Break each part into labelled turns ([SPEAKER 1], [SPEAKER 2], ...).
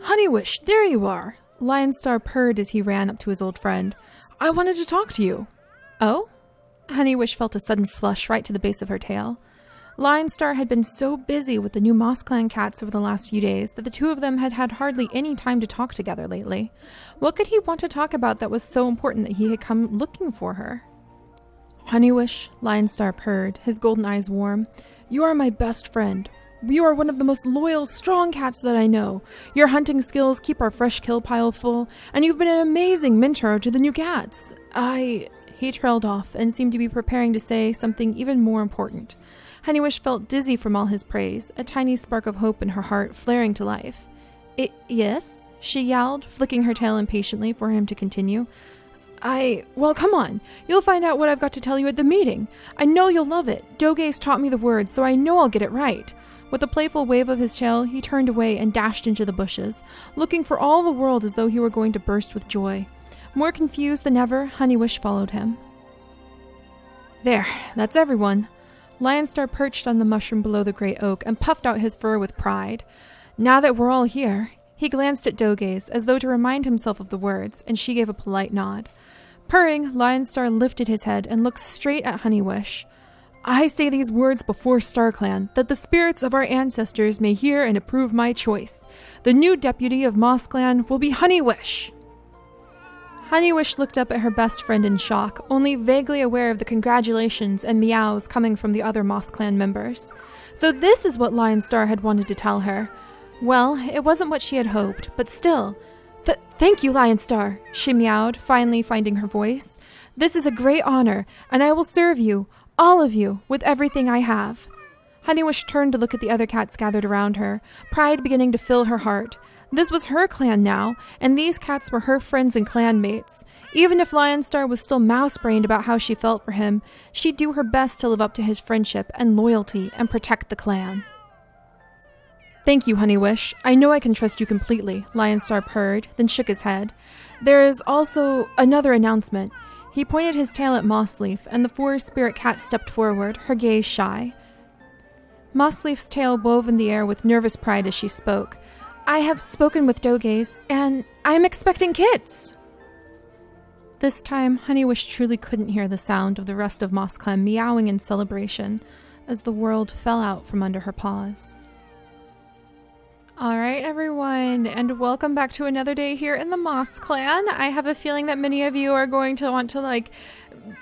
[SPEAKER 1] Honeywish, there you are! Lionstar purred as he ran up to his old friend. I wanted to talk to you. Oh? Honeywish felt a sudden flush right to the base of her tail. Lionstar had been so busy with the new MossClan cats over the last few days that the two of them had had hardly any time to talk together lately. What could he want to talk about that was so important that he had come looking for her? Honeywish, Lionstar purred, his golden eyes warm. You are my best friend. You are one of the most loyal, strong cats that I know. Your hunting skills keep our fresh kill pile full, and you've been an amazing mentor to the new cats. He trailed off and seemed to be preparing to say something even more important. Honeywish felt dizzy from all his praise, a tiny spark of hope in her heart flaring to life. Yes? She yowled, flicking her tail impatiently for him to continue. Well, come on. You'll find out what I've got to tell you at the meeting. I know you'll love it. Dogaze taught me the words, so I know I'll get it right. With a playful wave of his tail, he turned away and dashed into the bushes, looking for all the world as though he were going to burst with joy. More confused than ever, Honeywish followed him. There, that's everyone. Lionstar perched on the mushroom below the great oak and puffed out his fur with pride. Now that we're all here, he glanced at Dogaze as though to remind himself of the words, and she gave a polite nod. Purring, Lionstar lifted his head and looked straight at Honeywish. I say these words before StarClan, that the spirits of our ancestors may hear and approve my choice. The new deputy of MossClan will be Honeywish. Honeywish looked up at her best friend in shock, only vaguely aware of the congratulations and meows coming from the other MossClan members. So this is what Lionstar had wanted to tell her. Well, it wasn't what she had hoped, but still. Thank you, Lionstar, she meowed, finally finding her voice. This is a great honor, and I will serve you, all of you, with everything I have. Honeywish turned to look at the other cats gathered around her, pride beginning to fill her heart. This was her clan now, and these cats were her friends and clanmates. Even if Lionstar was still mouse-brained about how she felt for him, she'd do her best to live up to his friendship and loyalty and protect the clan. Thank you, Honeywish. I know I can trust you completely, Lionstar purred, then shook his head. There is also another announcement. He pointed his tail at Mossleaf, and the forest spirit cat stepped forward, her gaze shy. Mossleaf's tail wove in the air with nervous pride as she spoke. I have spoken with Dogaze, and I am expecting kits! This time, Honeywish truly couldn't hear the sound of the rest of MossClan meowing in celebration as the world fell out from under her paws. Alright everyone, and welcome back to another day here in the MossClan. I have a feeling that many of you are going to want to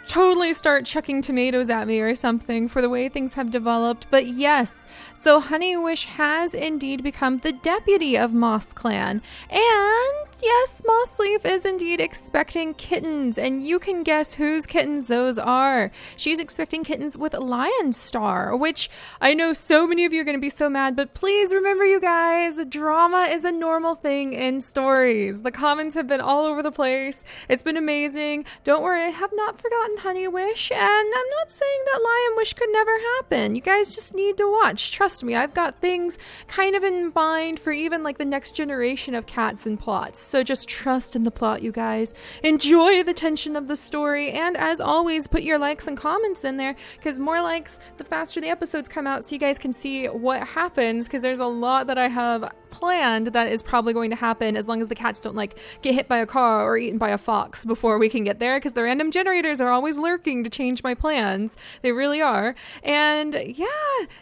[SPEAKER 1] totally start chucking tomatoes at me or something for the way things have developed, but yes, so Honeywish has indeed become the deputy of MossClan, and yes, Mossleaf is indeed expecting kittens, and you can guess whose kittens those are. She's expecting kittens with Lionstar, which I know so many of you are going to be so mad, but please remember, you guys, drama is a normal thing in stories. The comments have been all over the place. It's been amazing. Don't worry, I have not forgotten Honeywish, and I'm not saying that Lionwish could never happen. You guys just need to watch. Trust me, I've got things kind of in mind for even the next generation of cats and plots. So just trust in the plot, you guys. Enjoy the tension of the story, and as always, put your likes and comments in there, because more likes, the faster the episodes come out, so you guys can see what happens, because there's a lot that I have planned that is probably going to happen as long as the cats don't get hit by a car or eaten by a fox before we can get there, because the random generators are always lurking to change my plans. They really are. And yeah,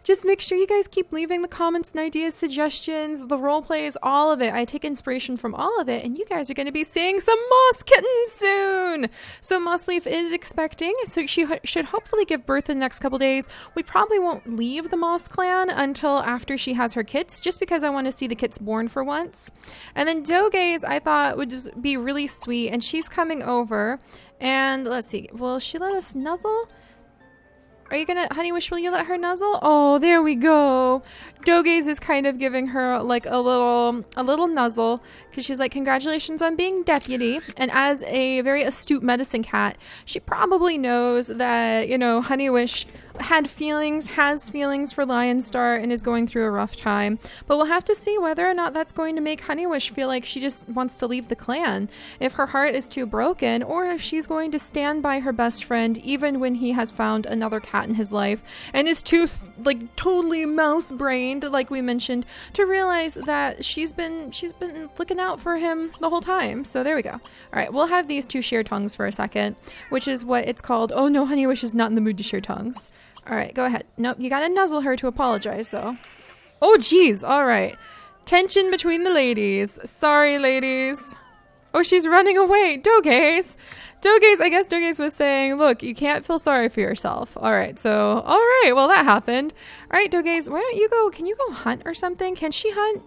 [SPEAKER 1] just make sure you guys keep leaving the comments and ideas, suggestions, the role plays, all of it. I take inspiration from all of it, and you guys are going to be seeing some moss kittens soon. So Mossleaf is expecting, so she should hopefully give birth in the next couple days. We probably won't leave the MossClan until after she has her kits, just because I want to see the kits born for once. And then Dogaze I thought would just be really sweet, and she's coming over, and let's see, will she let us nuzzle? Are you gonna, Honeywish, will you let her nuzzle? Oh, there we go. Dogaze is kind of giving her a little nuzzle, because she's like, congratulations on being deputy. And as a very astute medicine cat, she probably knows that, Honeywish has feelings for Lionstar and is going through a rough time. But we'll have to see whether or not that's going to make Honeywish feel like she just wants to leave the clan, if her heart is too broken, or if she's going to stand by her best friend even when he has found another cat cat in his life and is too like totally mouse brained, like we mentioned, to realize that she's been looking out for him the whole time. So there we go. All right, we'll have these two share tongues for a second, which is what it's called. Oh no, Honeywish is not in the mood to share tongues. All right, go ahead. Nope, you gotta nuzzle her to apologize though. Oh geez, all right. Tension between the ladies. Sorry, ladies. Oh, she's running away. Dogaze. Dogaze, I guess Dogaze was saying, look, you can't feel sorry for yourself. All right, so, all right, well, that happened. All right, Dogaze, why don't you go, can you go hunt or something? Can she hunt?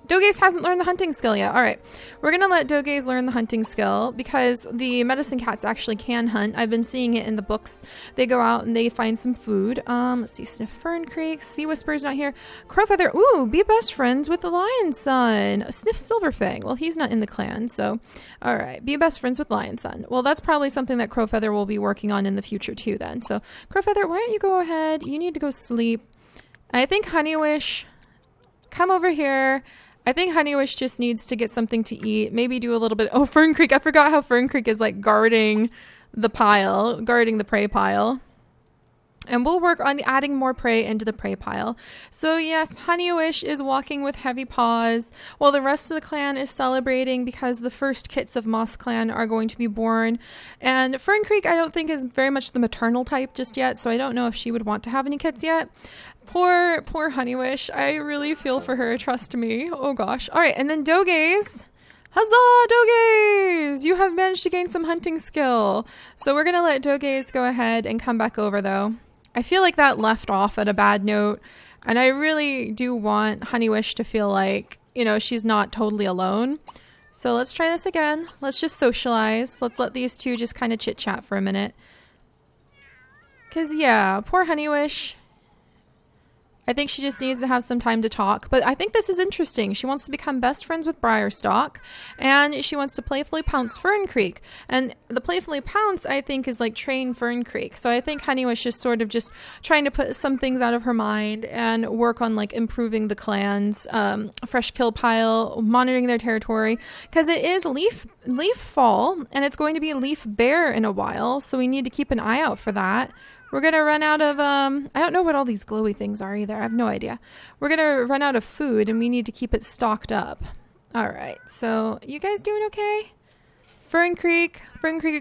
[SPEAKER 1] Dogaze hasn't learned the hunting skill yet. All right, we're going to let Dogaze learn the hunting skill because the medicine cats actually can hunt. I've been seeing it in the books. They go out and they find some food. Let's see, Sniff Fern Creek, Sea Whisper's not here. Crowfeather, ooh, be best friends with the Lion Son. Sniff Silverfang, well, he's not in the clan, so all right, be best friends with Lion Son. Well, that's probably something that Crowfeather will be working on in the future too then. So Crowfeather, why don't you go ahead? You need to go sleep. I think Honeywish, come over here. I think Honeywish just needs to get something to eat. Maybe do a little bit. Oh, Fern Creek. I forgot how Fern Creek is like guarding the pile, guarding the prey pile. And we'll work on adding more prey into the prey pile. So yes, Honeywish is walking with heavy paws while the rest of the clan is celebrating because the first kits of MossClan are going to be born. And Fern Creek I don't think is very much the maternal type just yet, so I don't know if she would want to have any kits yet. Poor Honeywish. I really feel for her, trust me. Oh gosh. All right, and then Dogaze. Huzzah, Dogaze! You have managed to gain some hunting skill. So we're going to let Dogaze go ahead and come back over though. I feel like that left off at a bad note, and I really do want Honeywish to feel like, you know, she's not totally alone. So let's try this again. Let's just socialize. Let's let these two just kind of chit-chat for a minute. Because, yeah, poor Honeywish. I think she just needs to have some time to talk. But I think this is interesting. She wants to become best friends with Briarstock, and she wants to playfully pounce Fern Creek. And the playfully pounce, I think, is like train Fern Creek. So I think Honeywish is sort of just trying to put some things out of her mind and work on like improving the clan's fresh kill pile, monitoring their territory. Because it is leaf fall, and it's going to be leaf bare in a while. So we need to keep an eye out for that. We're going to run out of, I don't know what all these glowy things are either. I have no idea. We're going to run out of food and we need to keep it stocked up. All right. So you guys doing okay? Fern Creek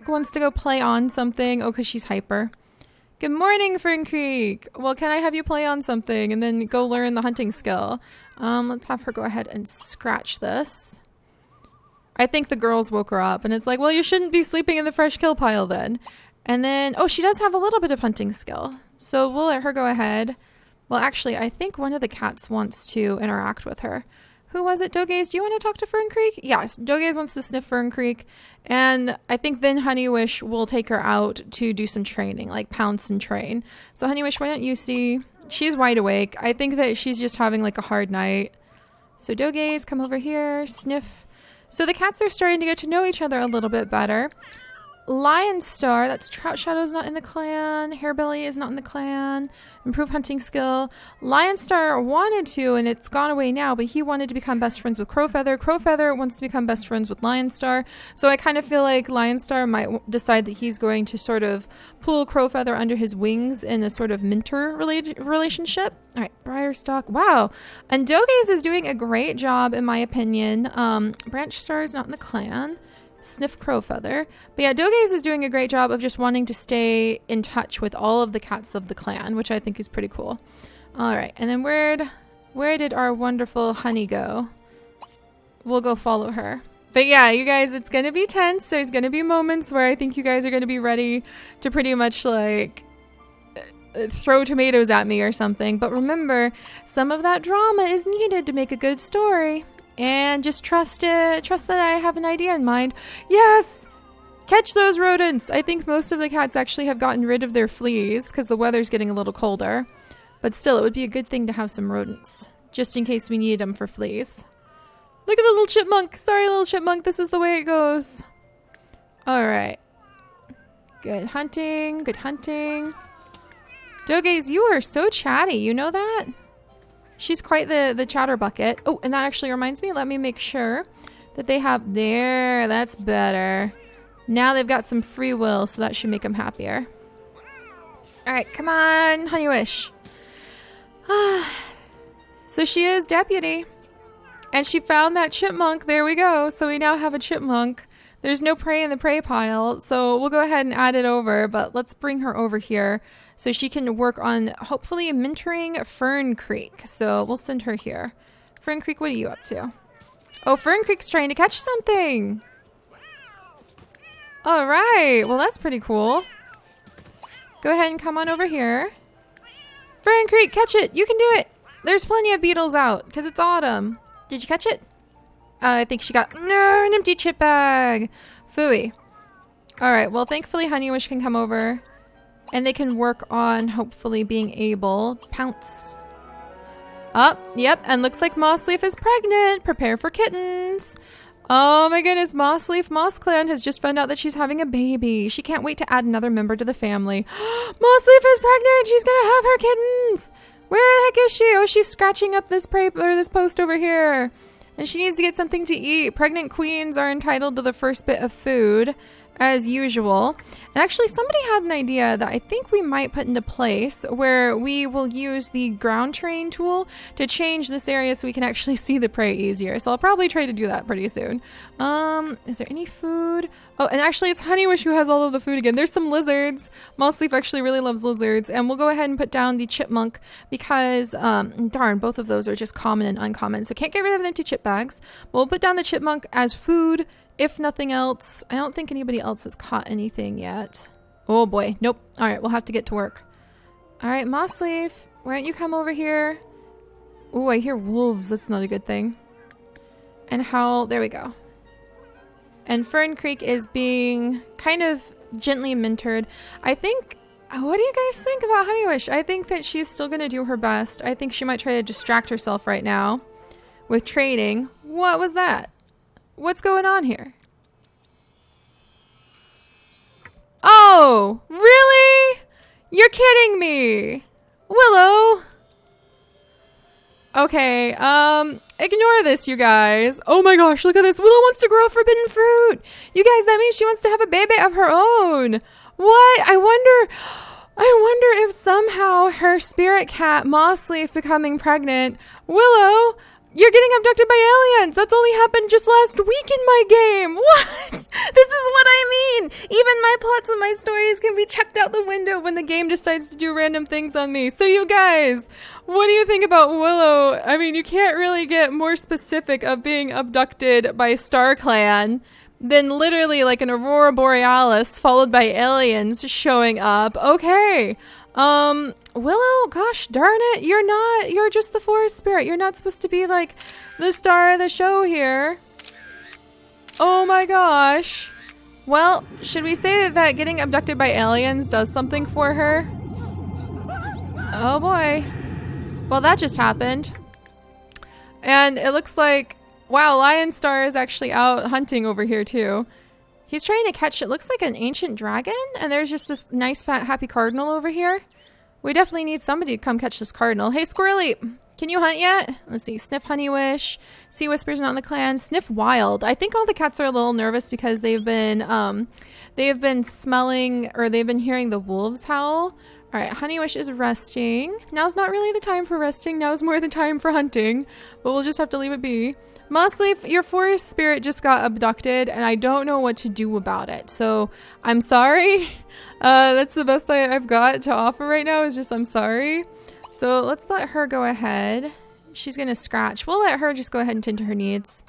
[SPEAKER 1] wants to go play on something. Oh, because she's hyper. Good morning, Fern Creek. Well, can I have you play on something and then go learn the hunting skill? Let's have her go ahead and scratch this. I think the girls woke her up and it's like, well, you shouldn't be sleeping in the fresh kill pile then. And then, oh, she does have a little bit of hunting skill. So we'll let her go ahead. Well, actually, I think one of the cats wants to interact with her. Who was it? Dogaze, do you want to talk to Fern Creek? Yes, Dogaze wants to sniff Fern Creek. And I think then Honeywish will take her out to do some training, like pounce and train. So Honeywish, why don't you see? She's wide awake. I think that she's just having like a hard night. So Dogaze, come over here, sniff. So the cats are starting to get to know each other a little bit better. Lionstar, that's Trout Shadow's not in the clan. Hairbelly is not in the clan. Improve hunting skill. Lionstar wanted to, and it's gone away now, but he wanted to become best friends with Crowfeather. Crowfeather wants to become best friends with Lionstar. So I kind of feel like Lionstar might decide that he's going to sort of pull Crowfeather under his wings in a sort of mentor relationship. All right, Briarstock. Wow. And Dogaze is doing a great job, in my opinion. Branch Star is not in the clan. Sniff Crowfeather. But yeah, Dogaze is doing a great job of just wanting to stay in touch with all of the cats of the clan, which I think is pretty cool. All right, and then where did our wonderful Honey go? We'll go follow her. But yeah, you guys, it's going to be tense. There's going to be moments where I think you guys are going to be ready to pretty much like throw tomatoes at me or something. But remember, some of that drama is needed to make a good story. And just trust that I have an idea in mind. Yes! Catch those rodents! I think most of the cats actually have gotten rid of their fleas because the weather's getting a little colder. But still, it would be a good thing to have some rodents, just in case we need them for fleas. Look at the little chipmunk! Sorry, little chipmunk, this is the way it goes. Alright. Good hunting, good hunting. Dogaze, you are so chatty, you know that? She's quite the chatter bucket. Oh, and that actually reminds me, let me make sure that they have there. That's better. Now they've got some free will, so that should make them happier. All right, come on, Honeywish. So she is deputy. And she found that chipmunk. There we go. So we now have a chipmunk. There's no prey in the prey pile. So we'll go ahead and add it over. But let's bring her over here so she can work on hopefully mentoring Fern Creek. So we'll send her here. Fern Creek, what are you up to? Oh, Fern Creek's trying to catch something. All right. Well, that's pretty cool. Go ahead and come on over here. Fern Creek, catch it. You can do it. There's plenty of beetles out because it's autumn. Did you catch it? I think she got an empty chip bag. Phooey. All right. Well, thankfully Honeywish can come over and they can work on hopefully being able to pounce. Yep. And looks like Mossleaf is pregnant. Prepare for kittens. Oh my goodness. MossClan has just found out that she's having a baby. She can't wait to add another member to the family. Mossleaf is pregnant. She's going to have her kittens. Where the heck is she? Oh, she's scratching up this this post over here. And she needs to get something to eat. Pregnant queens are entitled to the first bit of food, as usual. And actually, somebody had an idea that I think we might put into place where we will use the ground train tool to change this area so we can actually see the prey easier. So I'll probably try to do that pretty soon. Is there any food? Oh, and actually it's Honeywish who has all of the food again. There's some lizards. Mossleaf actually really loves lizards. And we'll go ahead and put down the chipmunk because, darn, both of those are just common and uncommon. So can't get rid of the empty chip bags. But we'll put down the chipmunk as food. If nothing else, I don't think anybody else has caught anything yet. Oh boy, nope. All right, we'll have to get to work. All right, Mossleaf, why don't you come over here? Oh, I hear wolves. That's not a good thing. And Howl, there we go. And Fern Creek is being kind of gently mentored. I think, what do you guys think about Honeywish? I think that she's still going to do her best. I think she might try to distract herself right now with trading. What was that? What's going on here? Oh, really? You're kidding me. Willow. Okay, ignore this, you guys. Oh my gosh, look at this. Willow wants to grow forbidden fruit. You guys, that means she wants to have a baby of her own. What? I wonder if somehow her spirit cat, Mossleaf, becoming pregnant. Willow, you're getting abducted by aliens. That's only happened just last week in my game. What? This is what I mean. Even my plots and my stories can be chucked out the window when the game decides to do random things on me. So you guys, what do you think about Willow? I mean, you can't really get more specific of being abducted by StarClan than literally like an Aurora Borealis followed by aliens showing up. Okay. Willow, gosh darn it, you're just the forest spirit. You're not supposed to be like the star of the show here. Oh my gosh. Well, should we say that getting abducted by aliens does something for her? Oh boy. Well, that just happened. And it looks like, wow, Lionstar is actually out hunting over here too. He's trying to catch, it looks like an ancient dragon, and there's just this nice fat happy cardinal over here. We definitely need somebody to come catch this cardinal. Hey, Squirrely, can you hunt yet? Let's see, Sniff Honeywish, Sea Whispers not in the clan, Sniff Wild. I think all the cats are a little nervous because they've been smelling, or they've been hearing the wolves howl. All right, Honeywish is resting. Now's not really the time for resting. Now's more the time for hunting, but we'll just have to leave it be. Mossleaf, your forest spirit just got abducted and I don't know what to do about it. So I'm sorry. That's the best I've got to offer right now is just I'm sorry. So let's let her go ahead. She's going to scratch. We'll let her just go ahead and tend to her needs.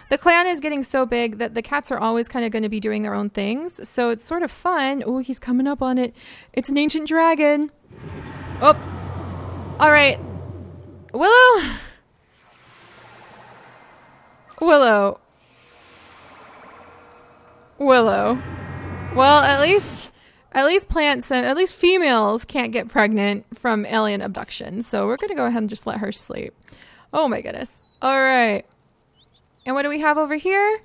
[SPEAKER 1] The clan is getting so big that the cats are always kind of going to be doing their own things. So it's sort of fun. Oh, he's coming up on it. It's an ancient dragon. Oh, all right. Willow. Willow. Well, at least plants and at least females can't get pregnant from alien abduction. So we're going to go ahead and just let her sleep. Oh my goodness. All right. And what do we have over here?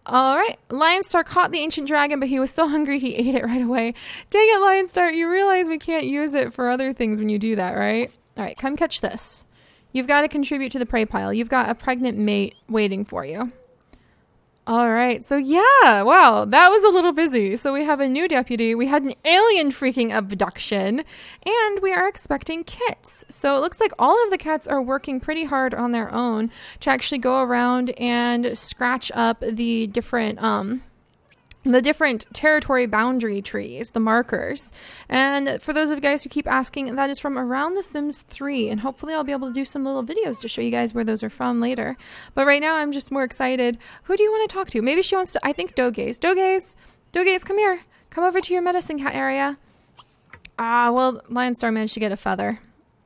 [SPEAKER 1] All right. Lionstar caught the ancient dragon, but he was so hungry he ate it right away. Dang it, Lionstar. You realize we can't use it for other things when you do that, right? All right. Come catch this. You've got to contribute to the prey pile. You've got a pregnant mate waiting for you. All right. So yeah, wow, that was a little busy. So we have a new deputy. We had an alien freaking abduction, and we are expecting kits. So it looks like all of the cats are working pretty hard on their own to actually go around and scratch up the different territory boundary trees, the markers. And for those of you guys who keep asking, that is from Around the Sims 3. And hopefully I'll be able to do some little videos to show you guys where those are from later. But right now I'm just more excited. Who do you want to talk to? Maybe she wants to, I think Dogaze. Dogaze, come here. Come over to your medicine cat area. Ah, well, Lionstar managed to get a feather.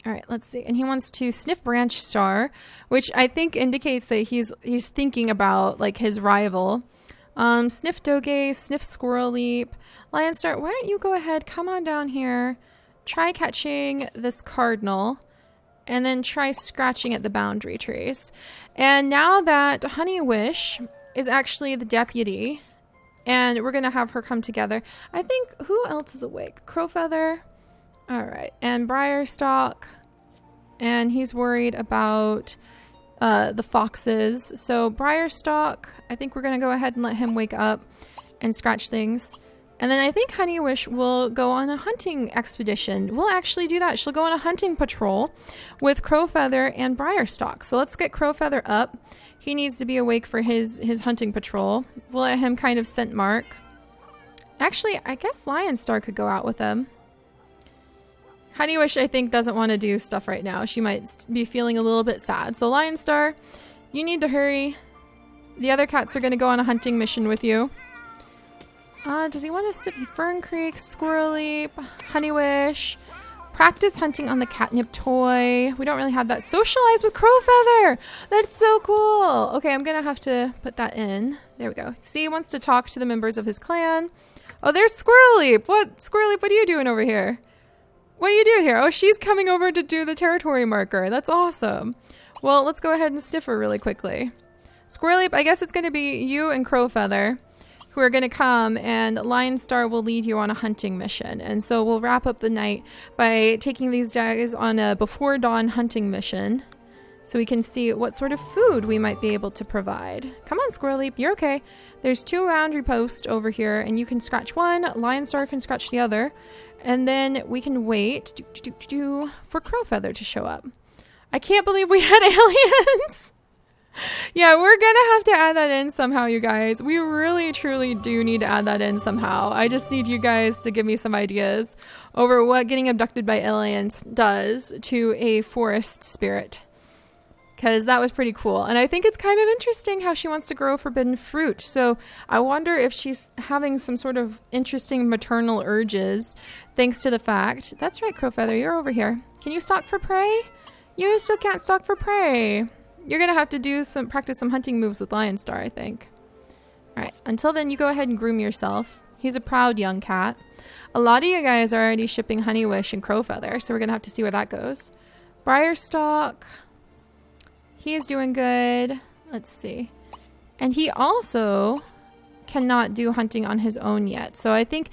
[SPEAKER 1] All right, let's see. And he wants to sniff Branch Star, which I think indicates that he's thinking about like his rival. Sniff Dogaze, sniff Squirrel Leap. Lionstar, why don't you go ahead, come on down here, try catching this cardinal, and then try scratching at the boundary trees. And now that Honeywish is actually the deputy, and we're going to have her come together. I think, who else is awake? Crowfeather. All right. And Briarstalk. And he's worried about the foxes. So Briarstalk, I think we're going to go ahead and let him wake up and scratch things. And then I think Honeywish will go on a hunting expedition. We'll actually do that. She'll go on a hunting patrol with Crowfeather and Briarstalk. So let's get Crowfeather up. He needs to be awake for his hunting patrol. We'll let him kind of scent mark. Actually, I guess Lionstar could go out with him. Honeywish, I think, doesn't want to do stuff right now. She might be feeling a little bit sad. So Lionstar, you need to hurry. The other cats are going to go on a hunting mission with you. Does he want to sit Fern Creek, Squirrel Leap, Honeywish? Practice hunting on the catnip toy. We don't really have that. Socialize with Crowfeather. That's so cool. Okay, I'm going to have to put that in. There we go. See, he wants to talk to the members of his clan. Oh, there's Squirrel Leap. Squirrel Leap, what are you doing over here? What are you doing here? Oh, she's coming over to do the territory marker. That's awesome. Well, let's go ahead and sniff her really quickly. Squirrel Leap, I guess it's going to be you and Crowfeather who are going to come, and Lionstar will lead you on a hunting mission. And so we'll wrap up the night by taking these guys on a before dawn hunting mission so we can see what sort of food we might be able to provide. Come on, Squirrel Leap, you're okay. There's 2 boundary posts over here, and you can scratch one, Lionstar can scratch the other. And then we can wait for Crowfeather to show up. I can't believe we had aliens. Yeah, we're going to have to add that in somehow, you guys. We really, truly do need to add that in somehow. I just need you guys to give me some ideas over what getting abducted by aliens does to a forest spirit. Because that was pretty cool. And I think it's kind of interesting how she wants to grow forbidden fruit. So I wonder if she's having some sort of interesting maternal urges thanks to the fact... That's right, Crowfeather, you're over here. Can you stalk for prey? You still can't stalk for prey. You're going to have to practice some hunting moves with Lionstar, I think. All right, until then, you go ahead and groom yourself. He's a proud young cat. A lot of you guys are already shipping Honeywish and Crowfeather, so we're going to have to see where that goes. Briarstalk... He is doing good. Let's see. And he also cannot do hunting on his own yet. So I think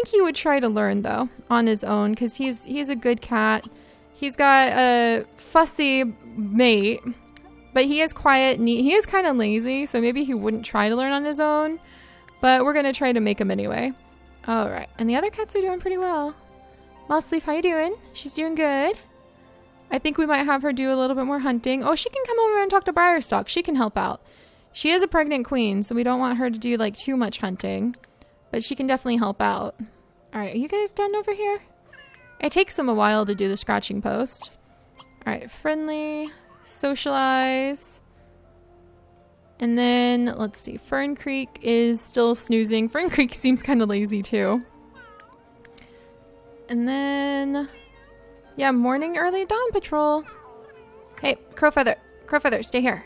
[SPEAKER 1] he would try to learn though on his own because he's a good cat. He's got a fussy mate, but he is quiet and he is kind of lazy, so maybe he wouldn't try to learn on his own, but we're going to try to make him anyway. All right. And the other cats are doing pretty well. Mossleaf, how you doing? She's doing good. I think we might have her do a little bit more hunting. Oh, she can come over and talk to Briarstalk. She can help out. She is a pregnant queen, so we don't want her to do like too much hunting. But she can definitely help out. Alright, are you guys done over here? It takes them a while to do the scratching post. Alright, friendly, socialize. And then, let's see, Fern Creek is still snoozing. Fern Creek seems kind of lazy too. And then... yeah, morning, early dawn patrol. Hey, Crowfeather, stay here.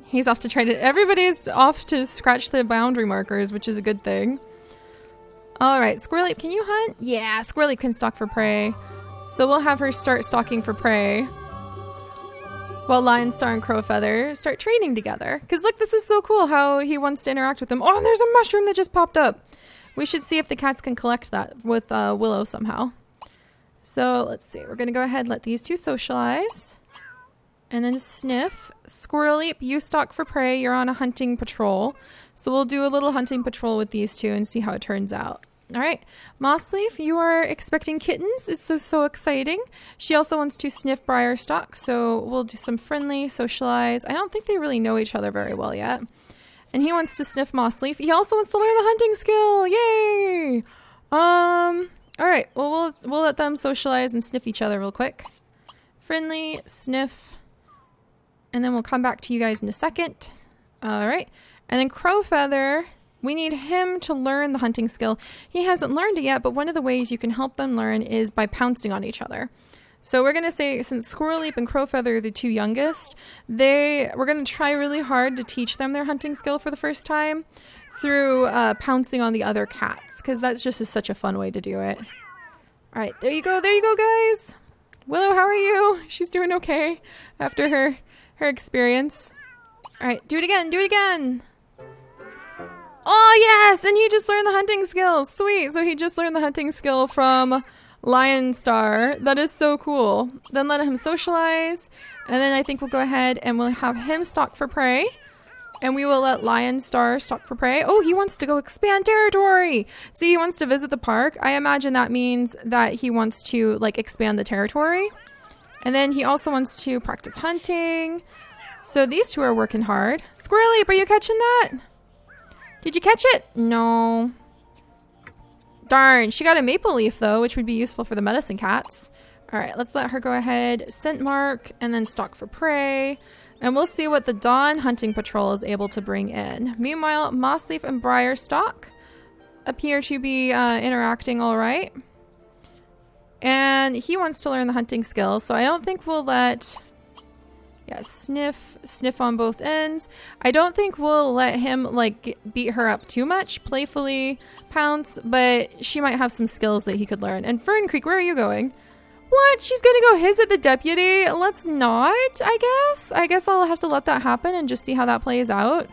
[SPEAKER 1] He's off to try to... everybody's off to scratch the boundary markers, which is a good thing. All right, Squirrel Leap, can you hunt? Yeah, Squirrel Leap can stalk for prey. So we'll have her start stalking for prey while Lionstar and Crowfeather start trading together. Because look, this is so cool how he wants to interact with them. Oh, and there's a mushroom that just popped up. We should see if the cats can collect that with Willow somehow. So let's see. We're going to go ahead and let these two socialize. And then Sniff. Squirreleap, you stalk for prey. You're on a hunting patrol. So we'll do a little hunting patrol with these two and see how it turns out. All right. Mossleaf, you are expecting kittens. It's so exciting. She also wants to sniff Briarstock. So we'll do some friendly, socialize. I don't think they really know each other very well yet. And he wants to sniff Mossleaf. He also wants to learn the hunting skill. Yay! All right. Well, we'll let them socialize and sniff each other real quick. Friendly, sniff. And then we'll come back to you guys in a second. All right. And then Crowfeather, we need him to learn the hunting skill. He hasn't learned it yet, but one of the ways you can help them learn is by pouncing on each other. So we're going to say, since Squirreleap and Crowfeather are the two youngest, we're going to try really hard to teach them their hunting skill for the first time through pouncing on the other cats, because that's just such a fun way to do it. All right, there you go, guys. Willow, how are you? She's doing okay after her experience. All right, do it again. Oh, yes, and he just learned the hunting skill. Sweet, so he just learned the hunting skill from Lionstar. That is so cool. Then let him socialize, and then I think we'll go ahead and we'll have him stalk for prey, and we will let Lionstar stalk for prey. Oh, he wants to go expand territory. See, he wants to visit the park. I imagine that means that he wants to, like, expand the territory. And then he also wants to practice hunting. So these two are working hard. Squirreleap, are you catching that? Did you catch it? No. Darn, she got a maple leaf though, which would be useful for the medicine cats. All right, let's let her go ahead, scent mark, and then stalk for prey. And we'll see what the Dawn Hunting Patrol is able to bring in. Meanwhile, Mossleaf and Briarstock appear to be interacting all right. And he wants to learn the hunting skills, so I don't think we'll let... Yeah, sniff on both ends. I don't think we'll let him, like, beat her up too much, playfully pounce, but she might have some skills that he could learn. And Fern Creek, where are you going? What? She's gonna go visit the deputy? Let's not, I guess. I guess I'll have to let that happen and just see how that plays out.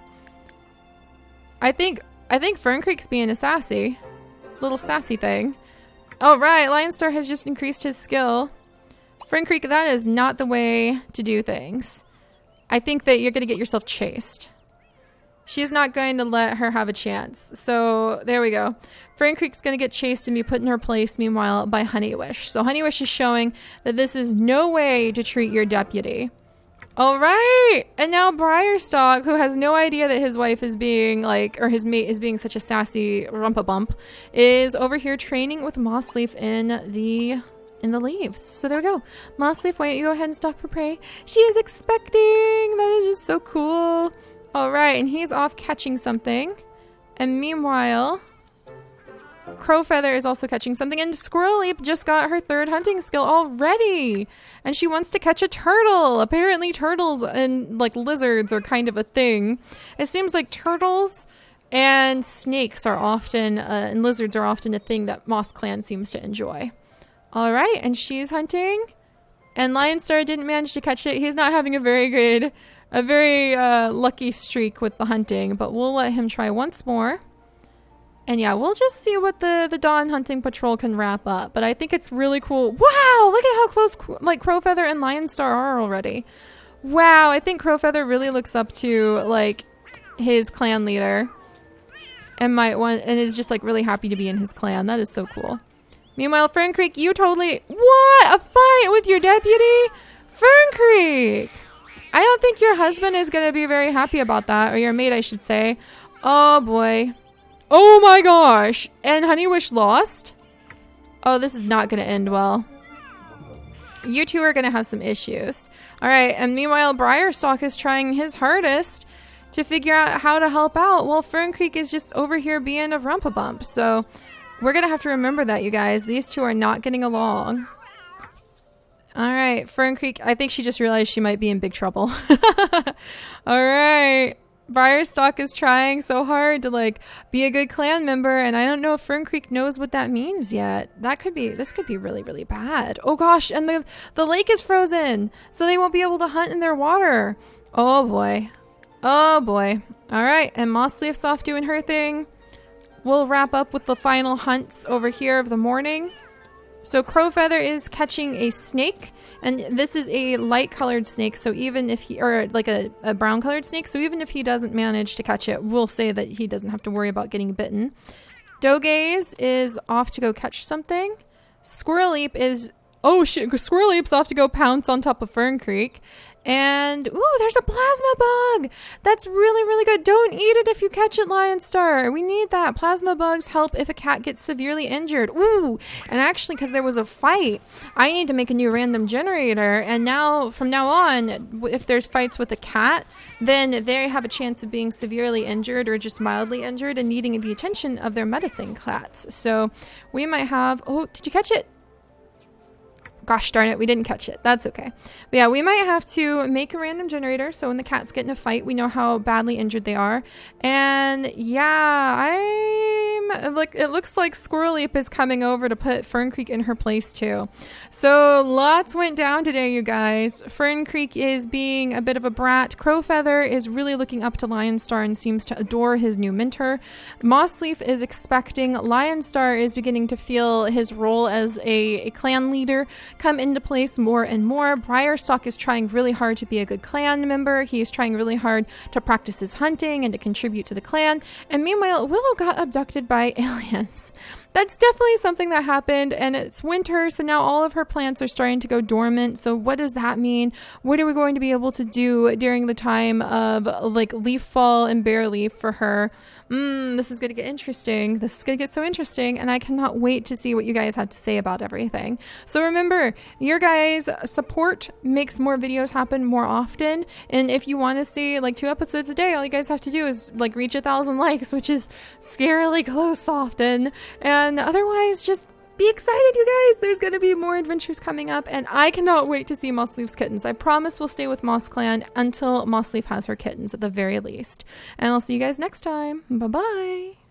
[SPEAKER 1] I think Fern Creek's being a little sassy thing. All right, Lionstar has just increased his skill. Fern Creek, that is not the way to do things. I think that you're going to get yourself chased. She's not going to let her have a chance. So there we go. Fern Creek's going to get chased and be put in her place, meanwhile, by Honeywish. So Honeywish is showing that this is no way to treat your deputy. All right. And now Briarstock, who has no idea that his wife is being like, or his mate is being such a sassy rumpa-bump, is over here training with Mossleaf in the leaves. So there we go. Mossleaf, why don't you go ahead and stalk for prey? She is expecting. That is just so cool. All right, and he's off catching something. And meanwhile, Crowfeather is also catching something, and Squirreleap just got her third hunting skill already. And she wants to catch a turtle. Apparently turtles and like lizards are kind of a thing. It seems like turtles and snakes are often, and lizards are often a thing that MossClan seems to enjoy. All right, and she's hunting, and Lionstar didn't manage to catch it. He's not having a very lucky streak with the hunting, but we'll let him try once more. And yeah, we'll just see what the Dawn Hunting Patrol can wrap up. But I think it's really cool. Wow, look at how close like Crowfeather and Lionstar are already. Wow, I think Crowfeather really looks up to like his clan leader, and is just like really happy to be in his clan. That is so cool. Meanwhile, Fern Creek, you totally... What? A fight with your deputy? Fern Creek! I don't think your husband is going to be very happy about that. Or your mate, I should say. Oh, boy. Oh, my gosh. And Honeywish lost? Oh, this is not going to end well. You two are going to have some issues. All right. And meanwhile, Briarstock is trying his hardest to figure out how to help out. Well, Fern Creek is just over here being a rumpa-bump. So... we're going to have to remember that, you guys. These two are not getting along. All right, Fern Creek. I think she just realized she might be in big trouble. All right. Briarstock is trying so hard to, like, be a good clan member, and I don't know if Fern Creek knows what that means yet. This could be really, really bad. Oh, gosh, and the lake is frozen, so they won't be able to hunt in their water. Oh, boy. Oh, boy. All right, and Mossleaf's off doing her thing. We'll wrap up with the final hunts over here of the morning. So Crowfeather is catching a snake, and this is a light colored snake, so even if he, or like a brown colored snake, so even if he doesn't manage to catch it, we'll say that he doesn't have to worry about getting bitten. Dogaze is off to go catch something. Squirreleap is, oh shit, Squirreleap's off to go pounce on top of Fern Creek. And, ooh, there's a plasma bug. That's really, really good. Don't eat it if you catch it, Lionstar. We need that. Plasma bugs help if a cat gets severely injured. Ooh, and actually, because there was a fight, I need to make a new random generator. And now, from now on, if there's fights with a cat, then they have a chance of being severely injured or just mildly injured and needing the attention of their medicine cats. So we might have, oh, did you catch it? Gosh darn it, we didn't catch it. That's okay. But yeah, we might have to make a random generator so when the cats get in a fight, we know how badly injured they are. And yeah, it looks like Squirreleap is coming over to put Fern Creek in her place too. So lots went down today, you guys. Fern Creek is being a bit of a brat. Crowfeather is really looking up to Lionstar and seems to adore his new mentor. Mossleaf is expecting. Lionstar is beginning to feel his role as a clan leader come into place more and more. Briarstock is trying really hard to be a good clan member. He is trying really hard to practice his hunting and to contribute to the clan. And meanwhile, Willow got abducted by aliens. That's definitely something that happened, and it's winter, so now all of her plants are starting to go dormant. So what does that mean? What are we going to be able to do during the time of like leaf fall and bare leaf for her? This is going to get interesting. This is going to get so interesting, and I cannot wait to see what you guys have to say about everything. So remember, your guys' support makes more videos happen more often, and if you want to see like 2 episodes a day, all you guys have to do is like reach 1,000 likes, which is scarily close often. And otherwise, just be excited, you guys. There's going to be more adventures coming up, and I cannot wait to see Mossleaf's kittens. I promise we'll stay with MossClan until Mossleaf has her kittens at the very least. And I'll see you guys next time. Bye-bye.